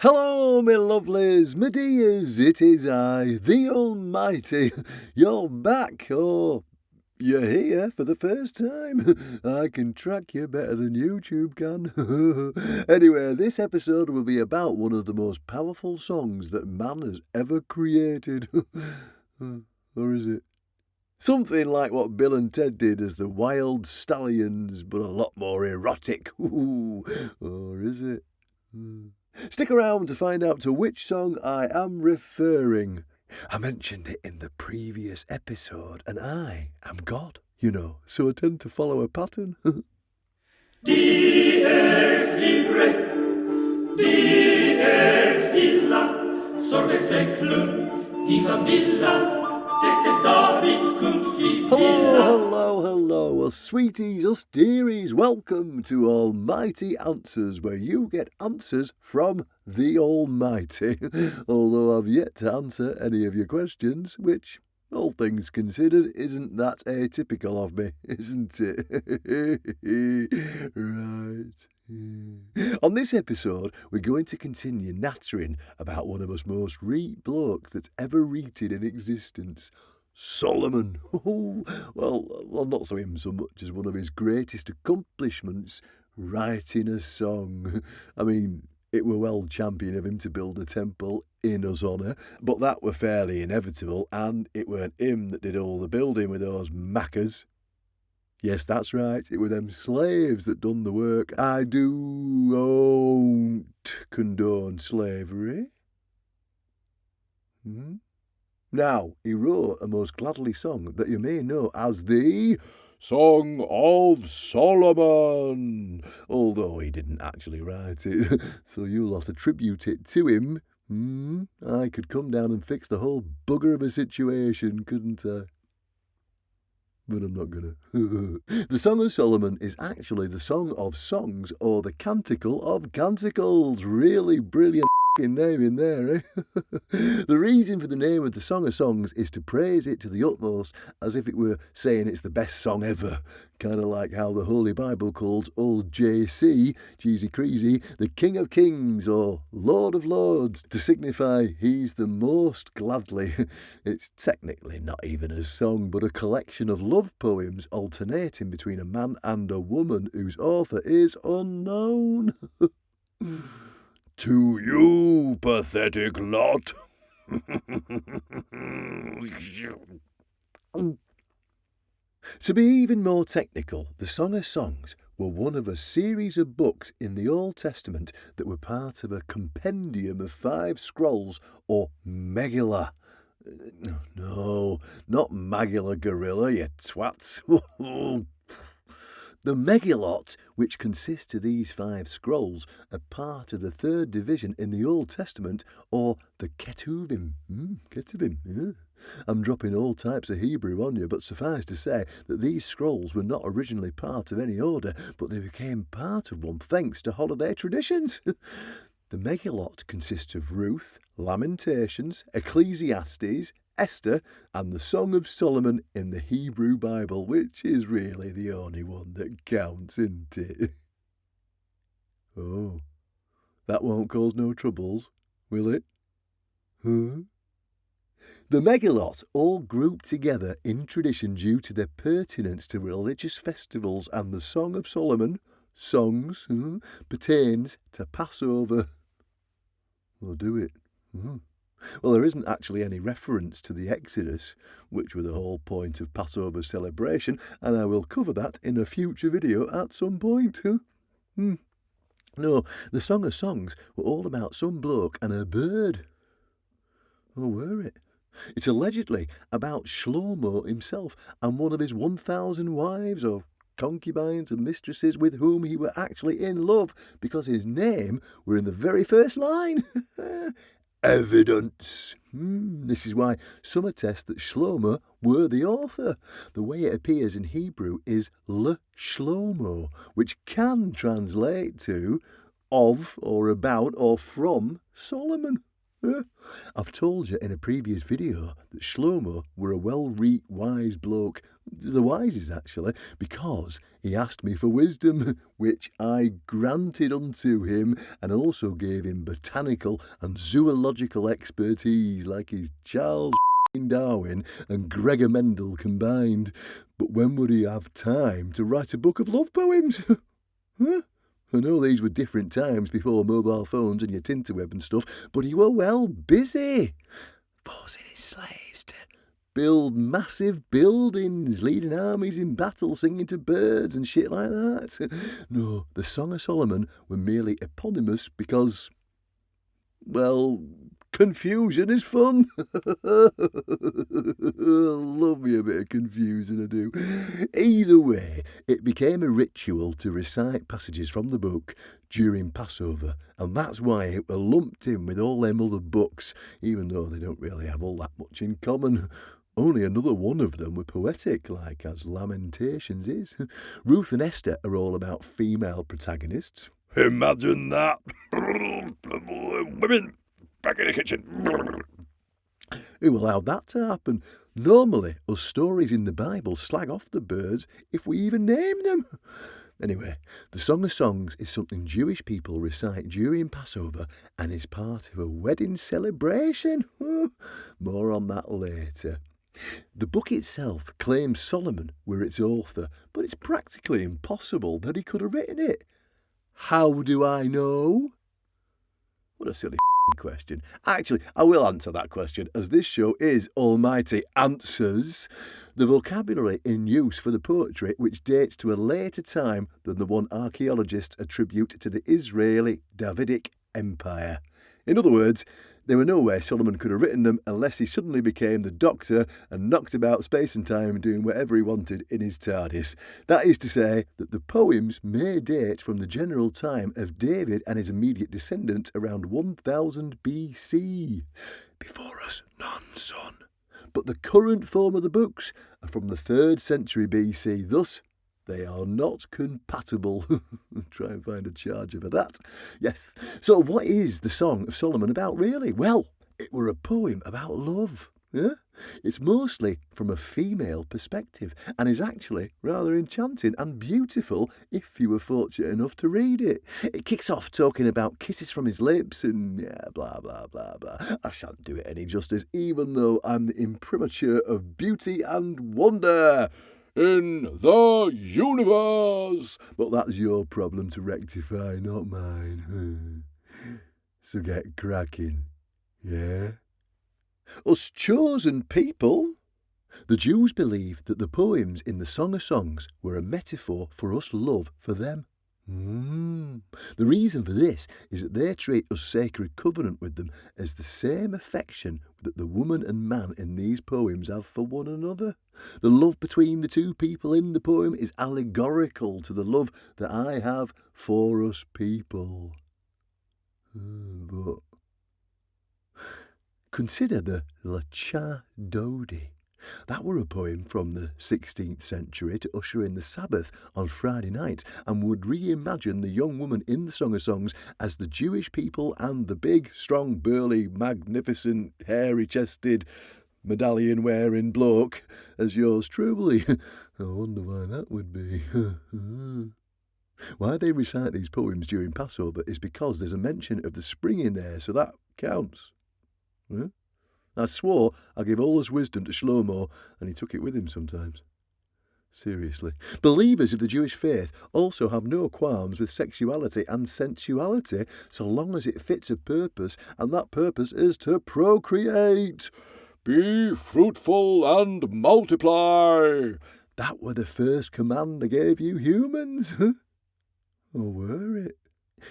Hello, me lovelies, me dears, it is I, the Almighty. You're back, or you're here for the first time. I can track you better than YouTube can. Anyway, this episode will be about one of the most powerful songs that man has ever created. Or is it? Something like what Bill and Ted did as the Wild Stallions, but a lot more erotic. Or is it? Stick around to find out to which song I am referring. I mentioned it in the previous episode, and I am God, so I tend to follow a pattern. Die figre, die filla, sorge seclum, I favilla, teste David cum Hello, well, sweeties, us dearies, welcome to Almighty Answers, where you get answers from the Almighty. Although I've yet to answer any of your questions, which, all things considered, isn't that atypical of me, isn't it? Right. On this episode, we're going to continue nattering about one of us most reet blokes that's ever reeted in existence. Solomon. Well, not so him so much as one of his greatest accomplishments, writing a song. I mean, it were well champion of him to build a temple in us honour, but that were fairly inevitable, and it weren't him that did all the building with those maccas. Yes, that's right, it were them slaves that done the work. I don't condone slavery. Now, he wrote a most gladly song that you may know as the Song of Solomon, although he didn't actually write it, so you'll have to attribute it to him. I could come down and fix the whole bugger of a situation, couldn't I? But I'm not gonna. The Song of Solomon is actually the Song of Songs, or the Canticle of Canticles. Really brilliant name in there, eh? The reason for the name of the Song of Songs is to praise it to the utmost, as if it were saying it's the best song ever. Kind of like how the Holy Bible calls old JC, Cheesy Creasy, the King of Kings or Lord of Lords, to signify he's the most gladly. It's technically not even a song, but a collection of love poems alternating between a man and a woman whose author is unknown. To you, pathetic lot. To be even more technical, the Song of Songs were one of a series of books in the Old Testament that were part of a compendium of 5 scrolls, or Megillah. No, not Magilla Gorilla, you twats. The Megillot, which consists of these 5 scrolls, are part of the 3rd division in the Old Testament, or the Ketuvim. Ketuvim, yeah. I'm dropping all types of Hebrew on you, but suffice to say that these scrolls were not originally part of any order, but they became part of one thanks to holiday traditions. The Megillot consists of Ruth, Lamentations, Ecclesiastes, Esther, and the Song of Solomon in the Hebrew Bible, which is really the only one that counts, isn't it? Oh, that won't cause no troubles, will it? The Megillot all grouped together in tradition due to their pertinence to religious festivals, and the Song of Solomon, songs, pertains to Passover. We'll do it. Well, there isn't actually any reference to the Exodus, which were the whole point of Passover celebration, and I will cover that in a future video at some point. No, the Song of Songs were all about some bloke and a bird. Or were it? It's allegedly about Shlomo himself and one of his 1,000 wives or concubines and mistresses with whom he were actually in love, because his name were in the very first line. Evidence. This is why some attest that Shlomo were the author. The way it appears in Hebrew is le Shlomo, which can translate to of or about or from Solomon. Huh? I've told you in a previous video that Shlomo were a well-read wise bloke, the wisest actually, because he asked me for wisdom, which I granted unto him, and also gave him botanical and zoological expertise like he's Charles Darwin and Gregor Mendel combined. But when would he have time to write a book of love poems? Huh? I know these were different times before mobile phones and your tinterweb and stuff, but he were well busy, forcing his slaves to build massive buildings, leading armies in battle, singing to birds and shit like that. No, the Song of Solomon were merely eponymous because, well, confusion is fun. Love me a bit of confusion, I do. Either way, it became a ritual to recite passages from the book during Passover, and that's why it were lumped in with all them other books, even though they don't really have all that much in common. Only another one of them were poetic, like as Lamentations is. Ruth and Esther are all about female protagonists. Imagine that. Women back in the kitchen. Who allowed that to happen? Normally, us stories in the Bible slag off the birds if we even name them. Anyway, the Song of Songs is something Jewish people recite during Passover and is part of a wedding celebration. More on that later. The book itself claims Solomon were its author, but it's practically impossible that he could have written it. How do I know? What a silly question. Actually, I will answer that question, as this show is Almighty Answers. The vocabulary in use for the poetry, which dates to a later time than the one archaeologists attribute to the Israeli Davidic Empire. In other words, there were no way Solomon could have written them unless he suddenly became the Doctor and knocked about space and time doing whatever he wanted in his TARDIS. That is to say that the poems may date from the general time of David and his immediate descendants around 1000 BC. Before us, none, son. But the current form of the books are from the 3rd century BC, thus they are not compatible. Try and find a charger for that. Yes. So what is the Song of Solomon about, really? Well, it were a poem about love. Yeah? It's mostly from a female perspective and is actually rather enchanting and beautiful if you were fortunate enough to read it. It kicks off talking about kisses from his lips and blah, blah, blah, blah. I shan't do it any justice, even though I'm the imprimatur of beauty and wonder in the universe. But that's your problem to rectify, not mine. So get cracking, yeah? Us chosen people. The Jews believe that the poems in the Song of Songs were a metaphor for us love for them. The reason for this is that they treat us sacred covenant with them as the same affection that the woman and man in these poems have for one another. The love between the two people in the poem is allegorical to the love that I have for us people. But consider the Lacha Dodi. That were a poem from the 16th century to usher in the Sabbath on Friday night and would reimagine the young woman in the Song of Songs as the Jewish people and the big, strong, burly, magnificent, hairy-chested, medallion-wearing bloke as yours truly. I wonder why that would be. Why they recite these poems during Passover is because there's a mention of the spring in there, so that counts. I swore I'd give all his wisdom to Shlomo, and he took it with him sometimes. Seriously. Believers of the Jewish faith also have no qualms with sexuality and sensuality, so long as it fits a purpose, and that purpose is to procreate. Be fruitful and multiply. That were the first command I gave you humans. Or were it?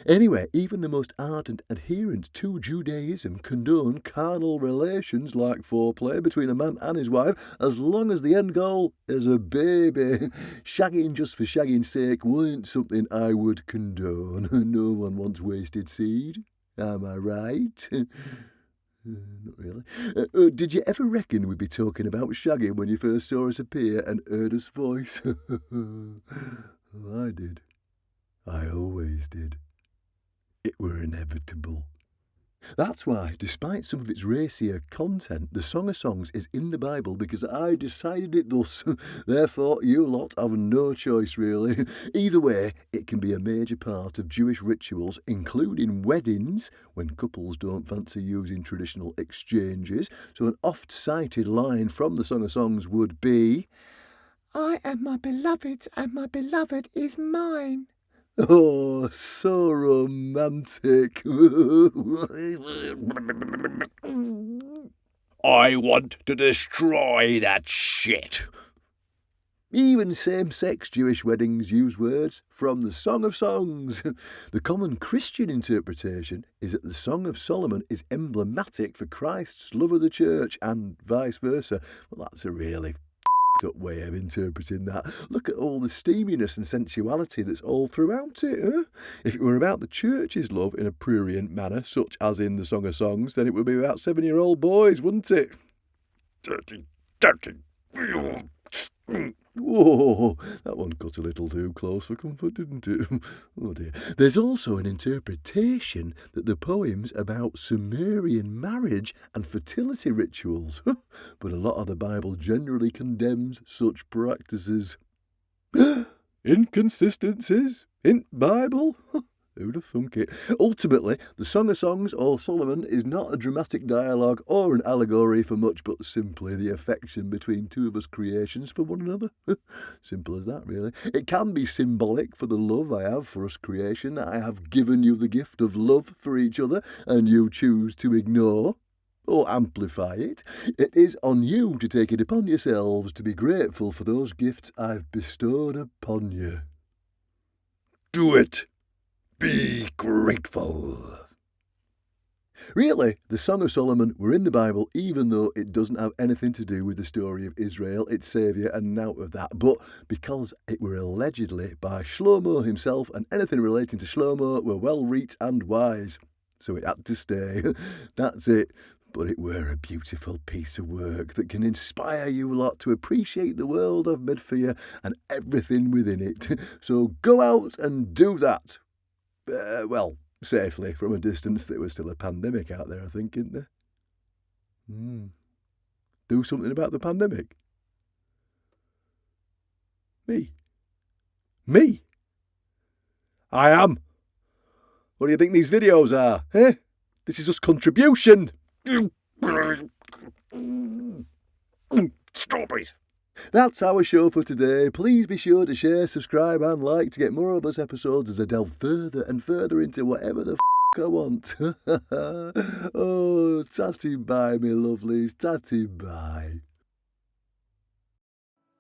Anyway, even the most ardent adherents to Judaism condone carnal relations like foreplay between a man and his wife as long as the end goal is a baby. Shagging just for shagging's sake weren't something I would condone. No one wants wasted seed. Am I right? Not really. Did you ever reckon we'd be talking about shagging when you first saw us appear and heard us voice? Well, I did. I always did. It were inevitable. That's why, despite some of its racier content, the Song of Songs is in the Bible because I decided it thus. Therefore, you lot have no choice, really. Either way, it can be a major part of Jewish rituals, including weddings, when couples don't fancy using traditional exchanges. So an oft-cited line from the Song of Songs would be, "I am my beloved, and my beloved is mine." Oh, so romantic. I want to destroy that shit. Even same-sex Jewish weddings use words from the Song of Songs. The common Christian interpretation is that the Song of Solomon is emblematic for Christ's love of the church and vice versa. Well, that's a really up way of interpreting that. Look at all the steaminess and sensuality that's all throughout it. Huh? If it were about the church's love in a prurient manner, such as in the Song of Songs, then it would be about 7-year-old boys, wouldn't it? Dirty, dirty. Whoa, that one cut a little too close for comfort, didn't it? Oh dear. There's also an interpretation that the poem's about Sumerian marriage and fertility rituals, but a lot of the Bible generally condemns such practices. Inconsistencies in Bible? Who'd have thunk it? Ultimately, the Song of Songs or Solomon is not a dramatic dialogue or an allegory for much, but simply the affection between two of us creations for one another. Simple as that, really. It can be symbolic for the love I have for us creation. I have given you the gift of love for each other, and you choose to ignore or amplify it. It is on you to take it upon yourselves to be grateful for those gifts I've bestowed upon you. Do it. Be grateful. Really, the Song of Solomon were in the Bible, even though it doesn't have anything to do with the story of Israel, its saviour, and nowt of that. But because it were allegedly by Shlomo himself, and anything relating to Shlomo were well read and wise, so it had to stay. That's it. But it were a beautiful piece of work that can inspire you lot to appreciate the world I've made for you and everything within it. So go out and do that. Well, safely from a distance. There was still a pandemic out there, I think, isn't there? Do something about the pandemic? Me? I am. What do you think these videos are, eh? This is just contribution. Strawberries. That's our show for today. Please be sure to share, subscribe and like to get more of us episodes as I delve further and further into whatever the I want. Oh, tatty bye, me lovelies, tatty bye.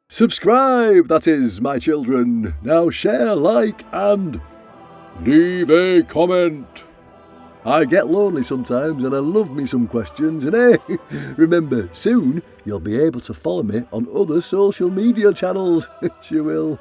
Subscribe, that is, my children. Now share, like and leave a comment. I get lonely sometimes and I love me some questions, and hey, remember, soon you'll be able to follow me on other social media channels. You will.